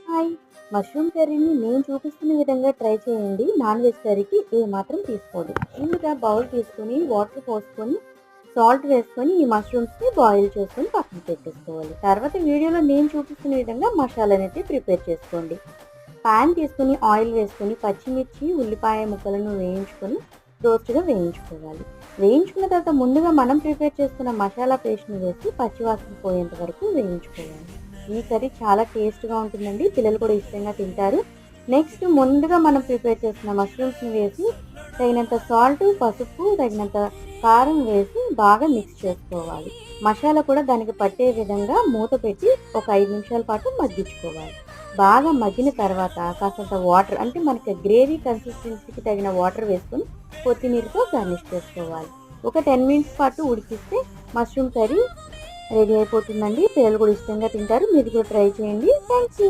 Hi! Mushroom కర్రీని నేను చూపిస్తున్న విధంగా ట్రై చేయండి. నాన్ వెజ్ కర్రీకి ఏమాత్రం తీసుకోదు. ముందుగా బౌల్ తీసుకొని వాటర్ పోసుకొని సాల్ట్ వేసుకొని ఈ మష్రూమ్స్‌ని బాయిల్ చేసుకొని పక్కన పెట్టేసుకోవాలి. తర్వాత వీడియోలో నేను చూపిస్తున్న విధంగా మసాలానైతే ప్రిపేర్ చేసుకోండి. పాన్ తీసుకొని ఆయిల్ వేసుకొని పచ్చిమిర్చి, ఉల్లిపాయ ముక్కలను వేయించుకొని రోస్ట్‌గా వేయించుకోవాలి. వేయించుకున్న తర్వాత ముందుగా మనం ప్రిపేర్ చేసుకున్న మసాలా పేస్ట్‌ని వేసి పచ్చివాసన పోయేంత వరకు వేయించుకోవాలి. ఈ కర్రీ చాలా టేస్ట్‌గా ఉంటుందండి. పిల్లలు కూడా ఇష్టంగా తింటారు. నెక్స్ట్ ముందుగా మనం ప్రిపేర్ చేసుకున్న మష్రూమ్స్‌ని వేసి తగినంత సాల్ట్, పసుపు, తగినంత కారం వేసి బాగా మిక్స్ చేసుకోవాలి. మసాలా కూడా దానికి పట్టే విధంగా మూత పెట్టి ఒక 5 నిమిషాల పాటు మగ్గించుకోవాలి. బాగా మగ్గిన తర్వాత కాసంత వాటర్ అంటే మనకి గ్రేవీ కన్సిస్టెన్సీకి తగిన వాటర్ వేసుకొని కొత్తిమీరతో గార్నిష్ చేసుకోవాలి. ఒక 10 మినిట్స్ పాటు ఉడికిస్తే మష్రూమ్ కర్రీ రెడీ అయిపోతుందండి. పిల్లలు కూడా ఇష్టంగా తింటారు. మీరు కూడా ట్రై చేయండి. Thank you.